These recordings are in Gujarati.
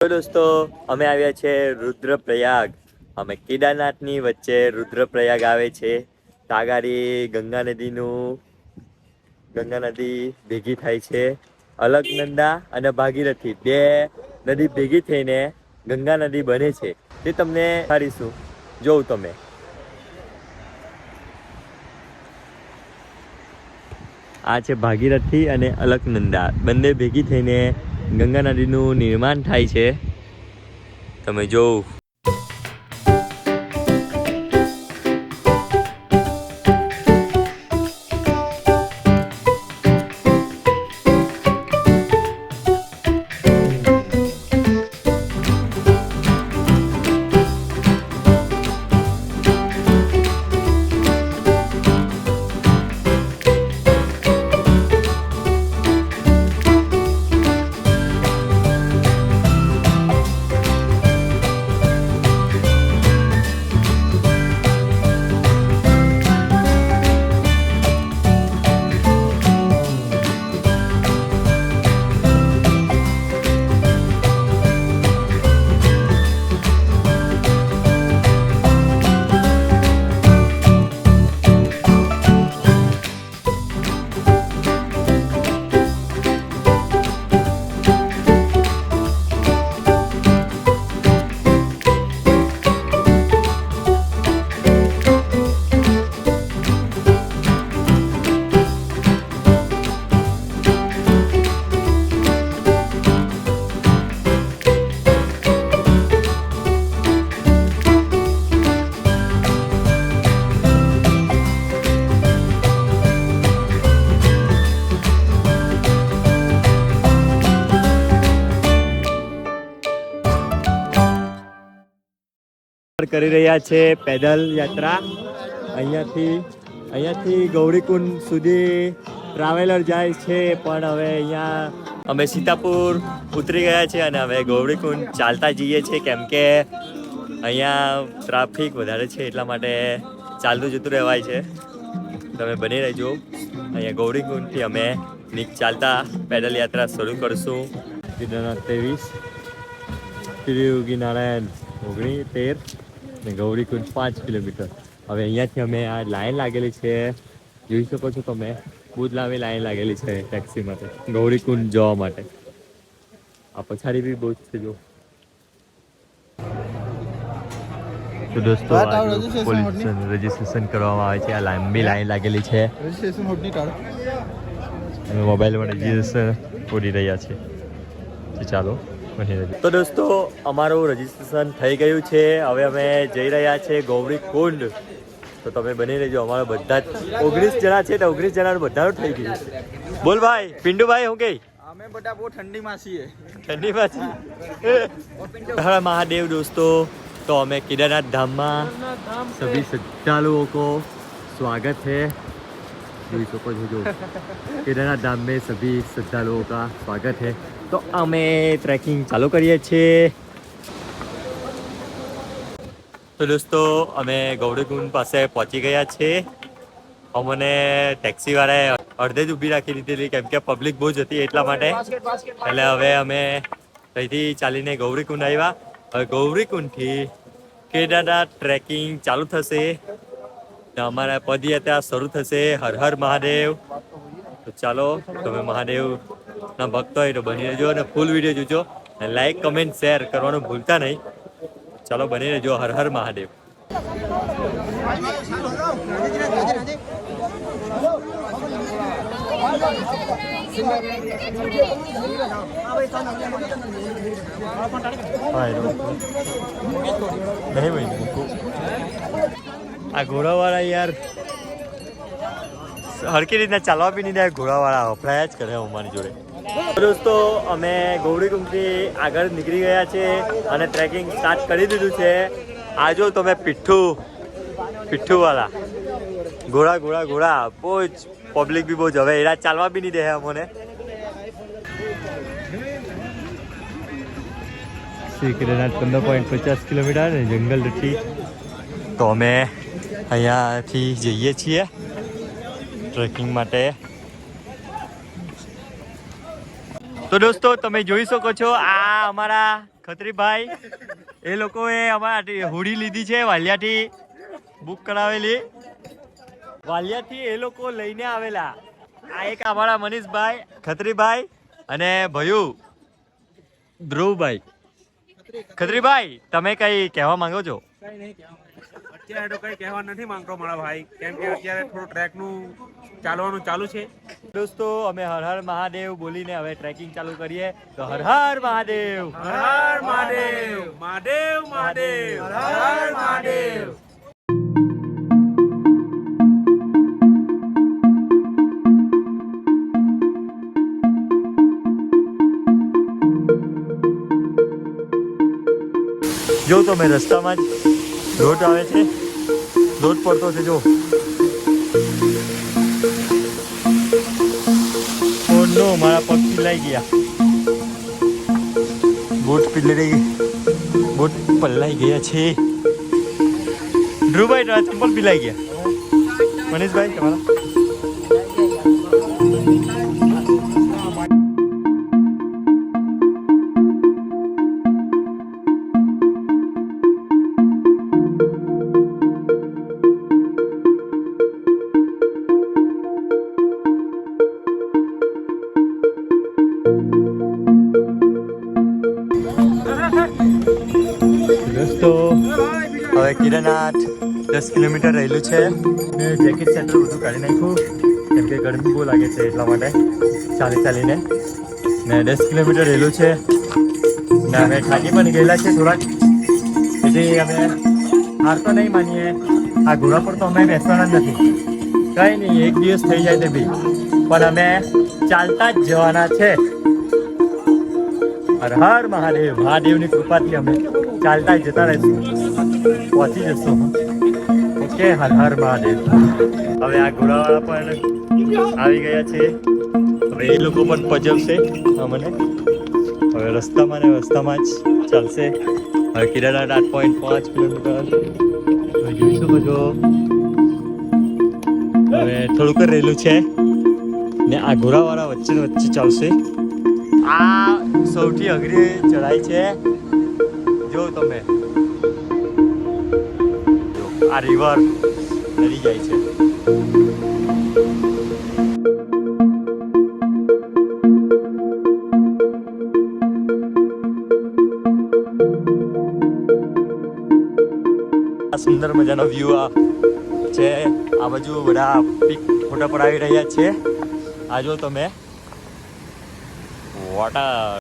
તો દોસ્તો અમે આવ્યા છે રુદ્રપ્રયાગ. અમે કેદારનાથની વચ્ચે રુદ્રપ્રયાગ આવે છે. તાગારી ગંગા નદી ભેગી થાય છે. અલકનંદા અને ભાગીરથી બે નદી ભેગી થઈને ગંગા નદી બને છે. તે તમને હારીશું જોઉં તમે. આ છે ભાગીરથી અને અલકનંદા બંને ભેગી થઈને ગંગા નદીનું નિર્માણ થાય છે. તમે જોવ. કરી રહ્યા છે પેદલ યાત્રા. અહીંયાથી ગૌરીકુંડ સુધી ટ્રાવેલર જાય છે, પણ હવે અહીંયા અમે સીતાપુર ઉતરી ગયા છે અને હવે ગૌરીકુંડ ચાલતા જઈએ છીએ, કેમ કે અહીંયા ટ્રાફિક વધારે છે એટલા માટે ચાલતું જતું રહેવાય છે. તમે બની રહેજો. અહીંયા ગૌરીકુંડથી અમે ચાલતા પેદલ યાત્રા શરૂ કરશું. કેદારનાથ 23, ત્રિયોગી નારાયણ 13 ને ગૌરીકુંડ 5 કિલોમીટર. હવે અહીંયાથી અમે આ લાઈન લાગેલી છે, જોઈ શકો છો તમે. બહુ જ લાંબી લાઈન લાગેલી છે ટેક્સી માટે, ગૌરીકુંડ જવા માટે. આ પછાડી બી બહુ જ છે જો. તો દોસ્તો રજીસ્ટ્રેશન કરવામાં આવે છે. આ લાંબી લાઈન લાગેલી છે. અમે મોબાઈલમાં રજીસ્ટ્રેશન કરી રહ્યા છે. ચાલો. તો દોસ્તો અમારું રજીસ્ટ્રેશન થઈ ગયું છે. હવે અમે જઈ રહ્યા છે ગૌરીકુંડ. તો તમે બની રહેજો. અમારા બધા જ 19 જણા છે, તો 19 જણાનું બધાનું થઈ ગયું છે. બોલ ભાઈ પિન્ટુભાઈ, હું કઈ અમે બધા બહુ ઠંડીમાં છીએ. ઠંડીમાં છીએ. હર મહાદેવ દોસ્તો. તો અમે કેદારનાથ ધામમાં સभी श्रद्धालुओं को स्वागत है. જોઈ શકો છો જો કેદારનાથ ધામ में सभी श्रद्धालुओं का स्वागत है. તો અમે ટ્રેકિંગ ચાલુ કરીએ છીએ. તો દોસ્તો અમે ગૌરીકુંડ પાસે પહોંચી ગયા છે. અમને ટેક્સીવાળાએ અડધે જ ઊભી રાખી દીધેલી, કેમ કે પબ્લિક બહુ જ હતી એટલા માટે. એટલે હવે અમે અહીંથી ચાલીને ગૌરીકુંડ આવ્યા. હવે ગૌરીકુંડથી કેદારનાથ ટ્રેકિંગ ચાલુ થશે. અમારા પદયાત્રા શરૂ થશે. હર હર મહાદેવ. તો ચાલો, તમે મહાદેવના ભક્ત હોય તો બની રહેજો અને ફૂલ વિડીયો જોજો. લાઈક કમેન્ટ શેર કરવાનું ભૂલતા નહીં. ચાલો બની રહેજો. હર હર મહાદેવ. આ ઘોડાવાળા યાર હરકી રીતના ચાલવા બી નહીં દે. ઘોડાવાળા હફડાયા જ કરે અમારી જોડે. દોસ્તો અમે ગૌરીકુંડથી આગળ નીકળી ગયા છે અને ટ્રેકિંગ સ્ટાર્ટ કરી દીધું છે. આ જો તમે પીઠ્ઠુવાળા ઘોડા બહુ જ પબ્લિક બી બહુ જ. હવે એરા ચાલવા બી નહીં દે અમને. શ્રી કેદારનાથ 15.50 કિલોમીટર ને જંગલ રથી. તો અમે અહીંયાથી જઈએ છીએ ટ્રેકિંગ માટે. તો દોસ્તો તમે જોઈ શકો છો આ અમારા ખત્રીભાઈ એ લોકોએ અમારા હોડી લીધી છે વાલિયાથી બુક કરાવેલી વાલિયાથી એ લોકો લઈને આવેલા આ એક અમારા મનીષભાઈ ખત્રીભાઈ અને ભયુ ધ્રુવભાઈ ખત્રીભાઈ તમે કઈ કહેવા માંગો છો અત્યારે તો કઈ કહેવા નથી માંગતો મારા ભાઈ કેમ કે અત્યારે થોડું ટ્રેકનું ચાલવાનું ચાલુ છે દોસ્તો અમે હર હર મહાદેવ બોલીને હવે ટ્રેકિંગ ચાલુ કરીએ તો હર હર મહાદેવ હર હર મહાદેવ મહાદેવ મહાદેવ હર હર મહાદેવ જો તમે રસ્તામાં જ રોડ આવે છે રોડ પડતો છે જો ઓ નો મારા પગ પીલાઈ ગયા બૂટ પલ્લાઈ ગયા છે ધ્રુવભાઈ તારા ચંપલ પીલાઈ ગયા મનીષભાઈ તમારા દોસ્તો હવે કિરનાથ 10 કિલોમીટર રહેલું છે ને જેકેટ સેન્ટર બધું કાઢી નાખ્યું કેમ કે ગરમી બહુ લાગે છે એટલા માટે ચાલીને ને 10 કિલોમીટર રહેલું છે ને અમે થાકી પણ ગયેલા છે થોડાક તેથી અમે હાર તો નહીં માનીએ આ ઘોડા પર તો અમે બેસવાના જ નથી કંઈ નહીં એક દિવસ થઈ જાય તે બી પણ અમે ચાલતા જ જવાના છે હર હર મહાદેવ મહાદેવની કૃપાથી અમે ચાલતા જતા રહીશું પહોંચી જશું ઓકે હર હર મહાદેવ હવે આ ઘોડાવાળા પણ આવી ગયા છે હવે એ લોકો પણ પજવશે અમને હવે રસ્તામાં ને રસ્તામાં જ ચાલશે હવે કિરનાથ 8.5 કિલોમીટર હવે જોઈ શકો છો હવે થોડુંક જ રહેલું છે ને આ ઘોડાવાળા વચ્ચે ચાલશે આ સૌથી અઘરી ચઢાઈ છે જો તમે આ રિવર નદી જાય છે આ સુંદર મજાનો વ્યૂ આ છે આ બાજુ બધા પિક ફોટા પડાવી રહ્યા છે આ જો તમે વોટર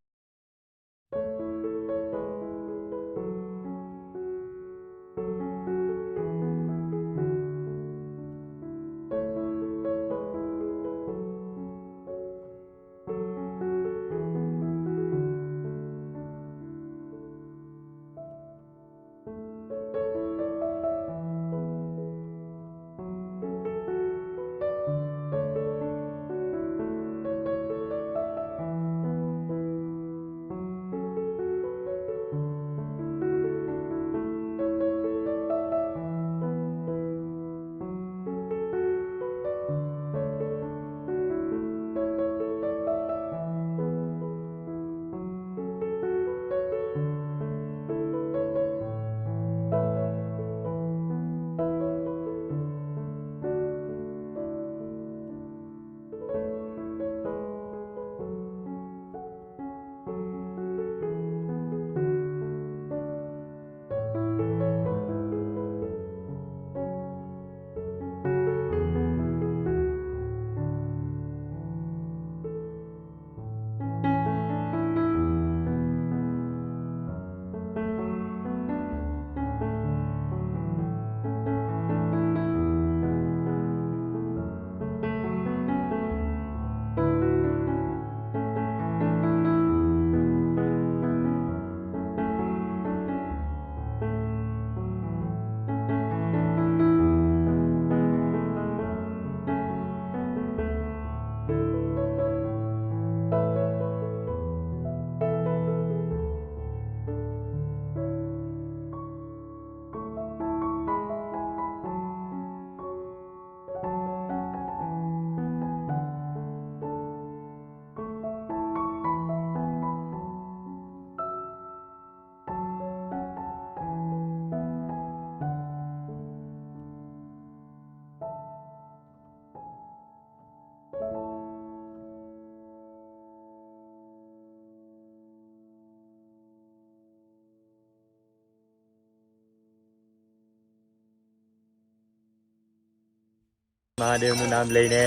મહાદેવનું નામ લઈને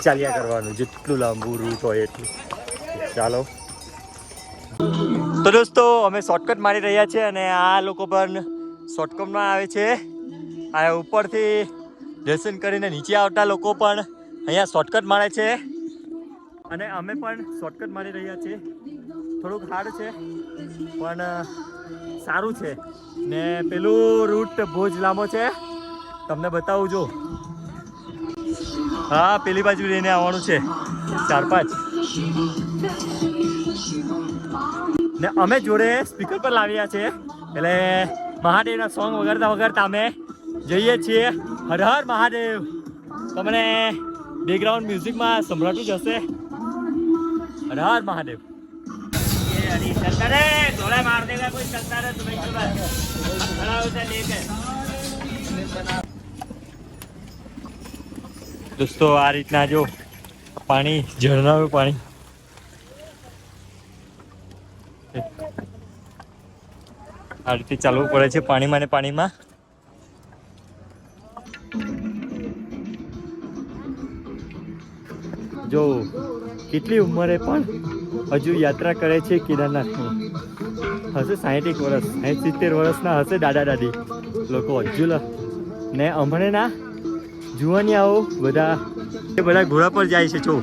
ચાલ્યા કરવાનું, જેટલું લાંબુ રૂટ હોય એટલું. ચાલો તો દોસ્તો, અમે શોર્ટકટ મારી રહ્યા છીએ અને આ લોકો પણ શોર્ટકટમાં આવે છે. આ ઉપરથી દર્શન કરીને નીચે આવતા લોકો પણ અહીંયા શોર્ટકટ મારે છે અને અમે પણ શોર્ટકટ મારી રહ્યા છીએ. થોડુંક હાર્ડ છે પણ સારું છે ને. પેલું રૂટ બહુ જ લાંબો છે, તમને બતાવું જો. હા, પેલી બાજુ લઈને આવવાનું છે 4-5 ને અમે જોડે સ્પીકર પર લાવ્યા છે, એટલે મહાદેવના સોંગ વગાડતા વગાડતા અમે જઈએ છીએ. હર હર મહાદેવ. તમને બેકગ્રાઉન્ડ મ્યુઝિકમાં સંભળાતું જ હશે. હર હર મહાદેવ. દોસ્તો, આ રીતના જો પાણી, ઝરણાનું પાણી. આ રીતે ચાલવું પડે છે પાણીમાં ને પાણીમાં. જો કેટલી ઉંમરે પણ હજુ યાત્રા કરે છે કેદારનાથની. હશે 60 વર્ષ, 60-70 વર્ષના હશે દાદા દાદી લોકો હજુ. ને હમણાં ના જુવાનિયાઓ બધા ઘોડા પર જાય છે. જો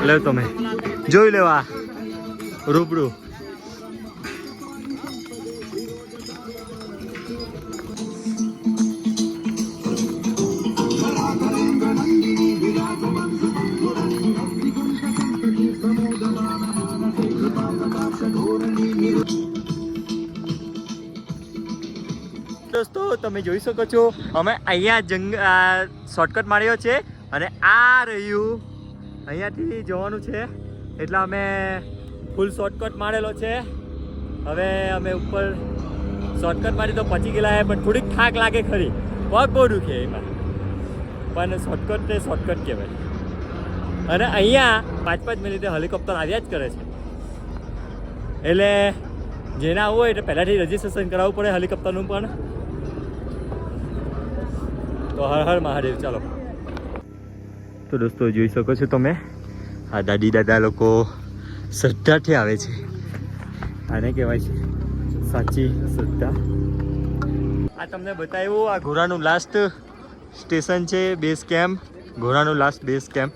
લે, તમે જોઈ લેવા રૂબરૂ. દોસ્તો, તમે જોઈ શકો છો અમે અહીંયા શોર્ટકટ માર્યો છે અને આ રહ્યું અહીંયાથી જવાનું છે, એટલે અમે ફૂલ શોર્ટકટ મારેલો છે. હવે અમે ઉપર શોર્ટકટ મારી તો પહોંચી ગયેલા, પણ થોડીક થાક લાગે ખરી, પગ બહુ દુખે એમાં, પણ શોર્ટકટ તે શોર્ટકટ કહેવાય. અને અહીંયા 5-5 મિનિટે હેલિકોપ્ટર આવ્યા જ કરે છે, એટલે જેને આવવું હોય એટલે પહેલાંથી રજીસ્ટ્રેશન કરાવવું પડે હેલિકોપ્ટરનું પણ. તો હર હર મહાદેવ. ચાલો તો દોસ્તો, જોઈ શકો છો તમે, આ દાદી દાદા લોકો શ્રદ્ધાથી આવે છે. આને કહેવાય છે સાચી શ્રદ્ધા. આ તમને બતાવ્યું, આ ઘોડાનું લાસ્ટ સ્ટેશન છે, બેઝ કેમ્પ. ઘોડાનું લાસ્ટ બેઝ કેમ્પ.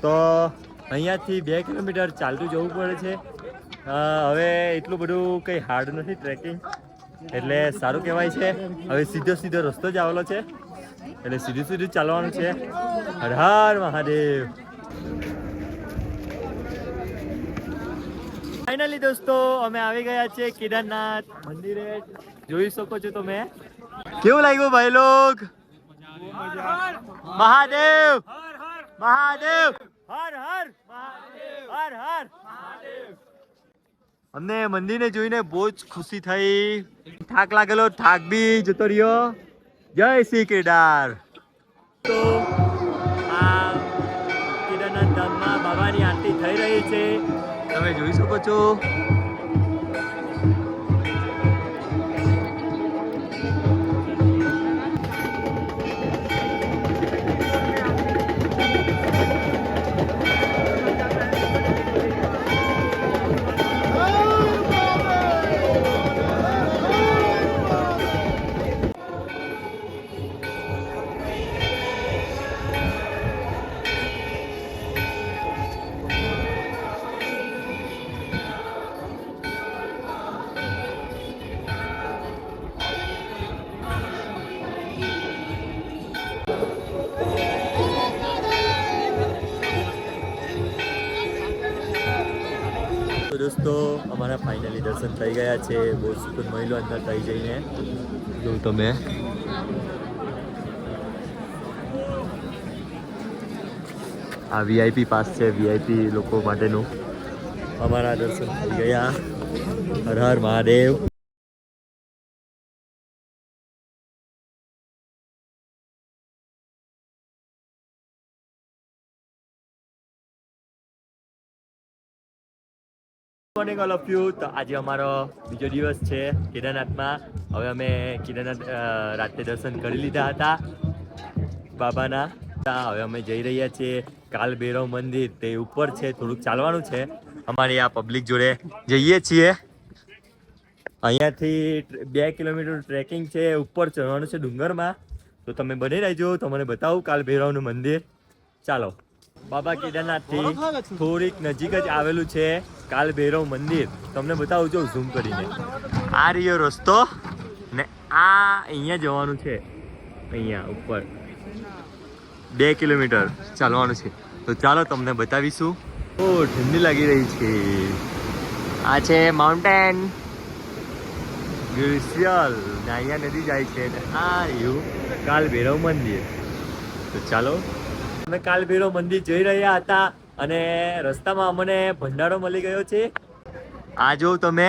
તો અહીંયાથી 2 કિલોમીટર ચાલતું જવું પડે છે. હવે એટલું બધું કંઈ હાર્ડ નથી ટ્રેકિંગ, એટલે સારું કહેવાય છે. હવે સીધો સીધો રસ્તો જ આવેલો છે, એટલે સીધું સીધું ચાલવાનું છે. હર હર મહાદેવ. ફાઇનલી દોસ્તો, અમે આવી ગયા છે કેદારનાથ મંદિરે. જોઈ શકો છો તમે. કેવું લાગ્યું ભાઈ લોગ? મહાદેવ મહાદેવ હર હર મહાદેવ હર હર મહાદેવ. અમને મંદિરને જોઈને બહુ જ ખુશી થઈ. થાક લાગેલો, થાક બી જતો રહ્યો. જય શ્રી કેદાર. તો આ કેદારનાથ ધામમાં બાબાની આરતી થઈ રહી છે, તમે જોઈ શકો છો. દોસ્તો, અમારા ફાઇનલી દર્શન થઈ ગયા છે. બહુ સુકૂન મળ્યો અંદર થઈ જઈને. જો તમે આ VIP પાસ છે, VIP લોકો માટેનું. અમારા દર્શન થઈ ગયા. Har Har Mahadev. Morning all of you. તો આજે અમારો બીજો દિવસ છે કેદારનાથમાં. હવે અમે કેદારનાથ રાતે દર્શન કરી લીધા હતા બાબાના. હવે અમે જઈ રહ્યા છીએ કાલ ભૈરવ મંદિર, તે ઉપર છે, થોડુંક ચાલવાનું છે. અમારી આ પબ્લિક જોડે જઈએ છીએ. અહીંયાથી 2 કિલોમીટર ટ્રેકિંગ છે, ઉપર ચડવાનું છે ડુંગરમાં. તો તમે બની રહેજો, તમને બતાવું કાલ ભૈરવનું મંદિર. ચાલો. બાબા કેદારનાથથી થોડીક નજીક જ આવેલું છે કાલ ભૈરવ મંદિર. તમને બતાવું છું ઝૂમ કરીને. આ રહ્યો રસ્તો ને આ અહીંયા જવાનું છે. અહીંયા ઉપર 2 કિલોમીટર ચાલવાનું છે. તો ચાલો તમને બતાવીશું. ઓ ઠંડી લાગી રહી છે. આ છે માઉન્ટેન ગ્લેશિયર ને અહીંયા નદી જાય છે ને આ રહ્યું કાલ ભૈરવ મંદિર. તો ચાલો. અમે કાલ ભૈરવ મંદિર જઈ રહ્યા હતા અને રસ્તામાં અમને ભંડારો મળી ગયો છે. આ જો તમે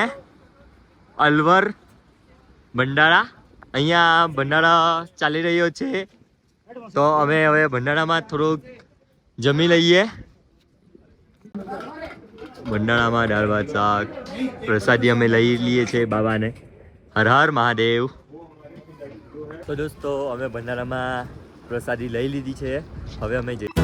અલવર ભંડારા, અહીંયા ભંડારા ચાલી રહ્યો છે. તો અમે હવે ભંડારામાં થોડુંક જમી લઈએ. ભંડારામાં દાળ ભાત શાક પ્રસાદી અમે લઈ લઈએ છીએ બાબાને. હર હર મહાદેવ. તો દોસ્તો અમે ભંડારામાં પ્રસાદી લઈ લીધી છે. હવે અમે જઈએ.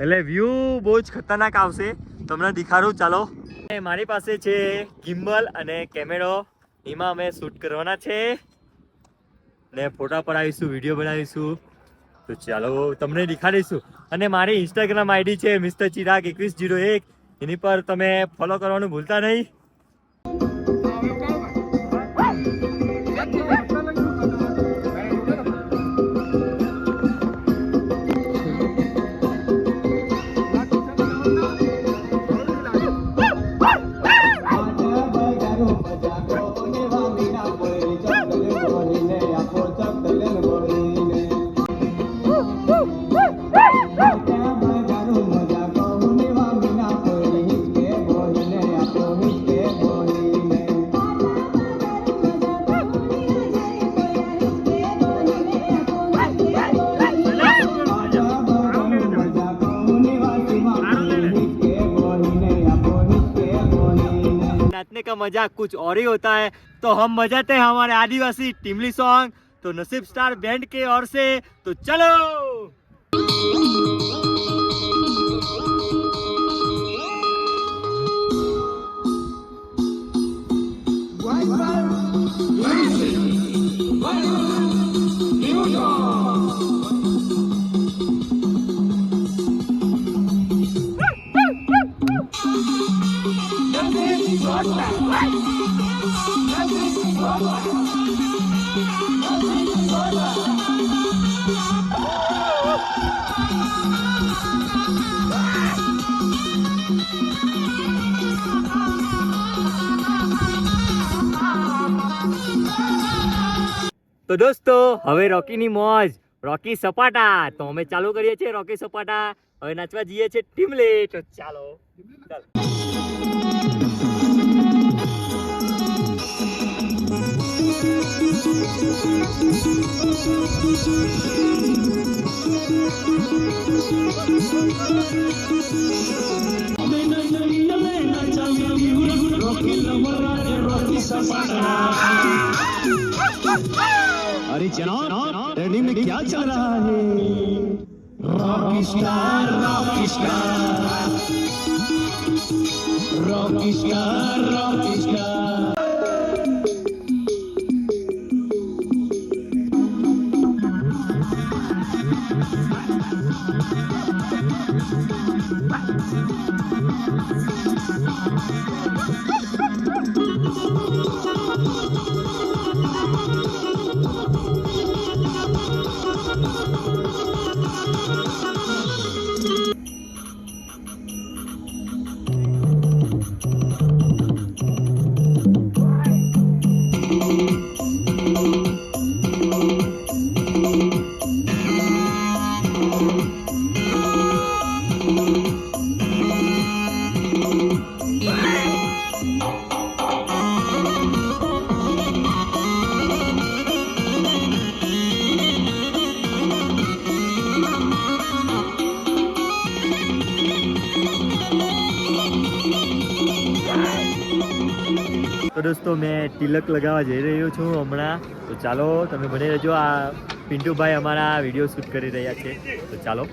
એટલે વ્યૂ બહુ જ ખતરનાક આવશે, તમને દેખાડું. ચાલો. મારી પાસે છે ગિમ્બલ અને કેમેરો, એમાં અમે શૂટ કરવાના છે ને ફોટા પડાવીશું, વિડીયો બનાવીશું. તો ચાલો તમને દેખાડીશું. અને મારી ઇન્સ્ટાગ્રામ આઈડી છે મિસ્ટર ચિરાગ 2101, એની પર તમે ફોલો કરવાનું ભૂલતા નહીં. नाचने का मजाक कुछ और ही होता है. तो हम बजाते हैं हमारे आदिवासी टिमली सॉन्ग, तो नसीब स्टार बैंड के ओर से. तो चलो. તો દોસ્તો હવે રોકીની મોજ, રોકી સપાટા. તો અમે ચાલુ કરીએ છીએ રોકી સપાટા. હવે નાચવા જઈએ છીએ ટીમલે. તો ચાલો अरे जनाब ट्रेनिंग में क्या चल रहा है? Rocky star, Rocky star, Rocky star, Rocky star. તો દોસ્તો મેં તિલક લગાવવા જઈ રહ્યો છું હમણાં. તો ચાલો તમે બને રહેજો. આ પિન્ટુભાઈ અમારા વિડીયો શૂટ કરી રહ્યા છે. તો ચાલો.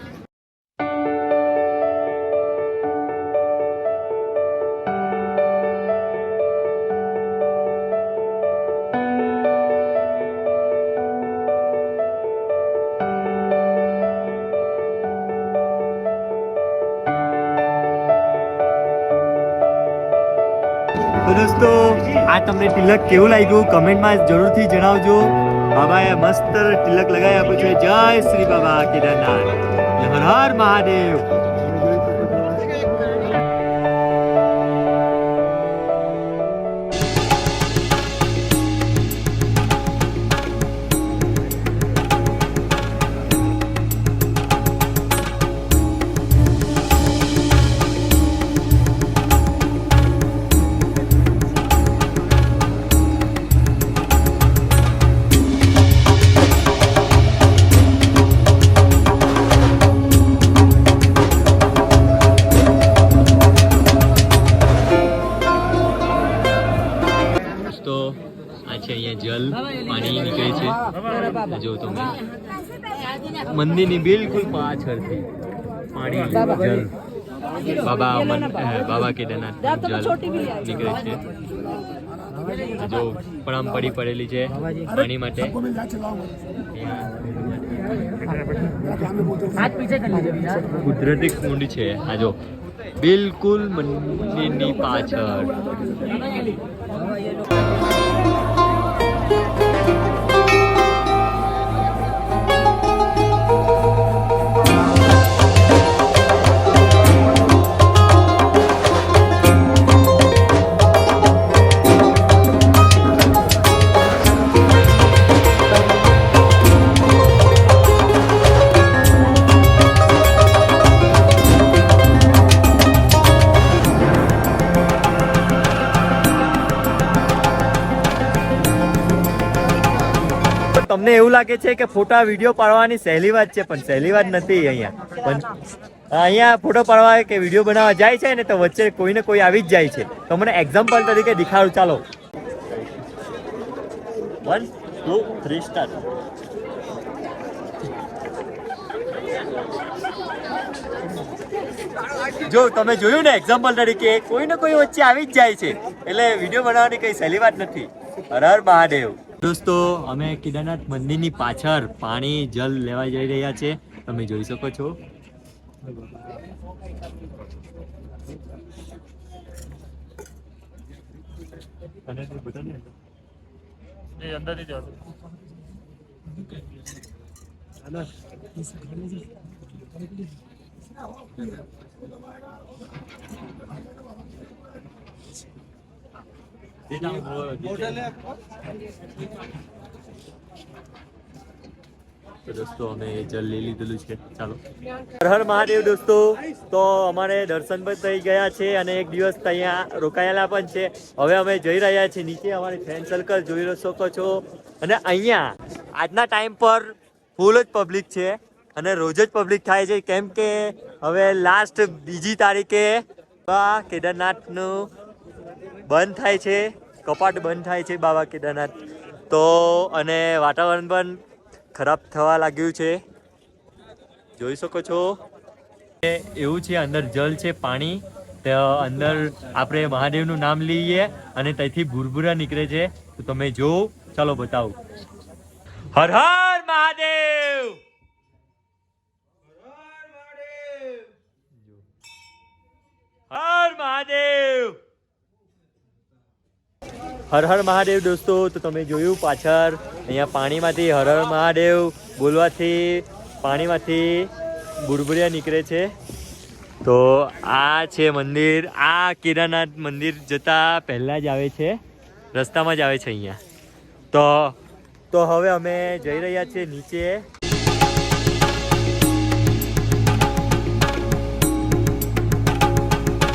તો દોસ્તો આ તમને તિલક કેવું લાગ્યું કમેન્ટમાં જરૂરથી જણાવજો. બાબાએ મસ્ત તિલક લગાવી આપ્યું છે. જય શ્રી બાબા કેદારનાથ, હર હર મહાદેવ. અહીંયા જલ પાણી નીકળે છે. જો તમે મંદિરની બિલકુલ પાછળથી પાણી જલ બાબા કેદારનાથ જલ નીકળે છે. જો પ્રણામ પડી પડેલી છે પાણી માટે. કુદરતી કુંડ છે આ જો બિલકુલ મંદિરની પાછળ. તમને એવું લાગે છે કે ફોટા વિડીયો પાડવાની સહેલી વાત છે, પણ સહેલી વાત નથી. અહીંયા ફોટો પાડવા કે વિડીયો બનાવવા જાય છે ને તો વચ્ચે કોઈને કોઈ આવી જ જાય છે. તો મને એક્ઝામ્પલ તરીકે દેખાડું. ચાલો 1 2 3 સ્ટાર્ટ. જો તમે જોયું ને એક્ઝામ્પલ તરીકે કોઈને કોઈ વચ્ચે આવી જ જાય છે. એટલે વિડીયો બનાવવાની કઈ સહેલી વાત નથી. હર હર મહાદેવ. દોસ્તો અમે કેદારનાથ મંદિરની પાછળ પાણી જલ લેવા જઈ રહ્યા છે. તમે જોઈ શકો છો. તો દોસ્તો અમે જલ લઈ લીધેલું છે. ચાલો, હર હર મહાદેવ દોસ્તો. તો અમારે દર્શન પણ થઈ ગયા છે અને એક દિવસ અહીંયા રોકાયેલા પણ છે. હવે અમે જઈ રહ્યા છીએ નીચે. અમારી ફ્રેન્ડ સર્કલ જોઈ શકો છો. અને અહીંયા આજના ટાઈમ પર ફૂલ જ પબ્લિક છે અને રોજ જ પબ્લિક થાય છે, કેમ કે હવે લાસ્ટ 2 તારીખે કેદારનાથનું બંધ થાય છે, કપાટ બંધ થાય છે બાબા કેદારનાથ. તો અને વાતાવરણ પણ ખરાબ થવા લાગ્યું છે, જોઈ શકો છો. એવું છે, અંદર જલ છે, પાણી. તો અંદર આપણે મહાદેવનું નામ લઈએ અને ત્યાંથી ભૂરભૂરા નીકળે છે. તો તમે જો, ચાલો બતાવું. હર હર મહાદેવ, હર મહાદેવ, હર હર મહાદેવ દોસ્તો. તો તમે જોયું પાછળ અહીંયા પાણીમાંથી હર હર મહાદેવ બોલવાથી પાણીમાંથી બુરબુરિયા નીકળે છે. તો આ છે મંદિર. આ કેદારનાથ મંદિર જતા પહેલાં જ આવે છે, રસ્તામાં જ આવે છે અહીંયા. તો હવે અમે જઈ રહ્યા છીએ નીચે.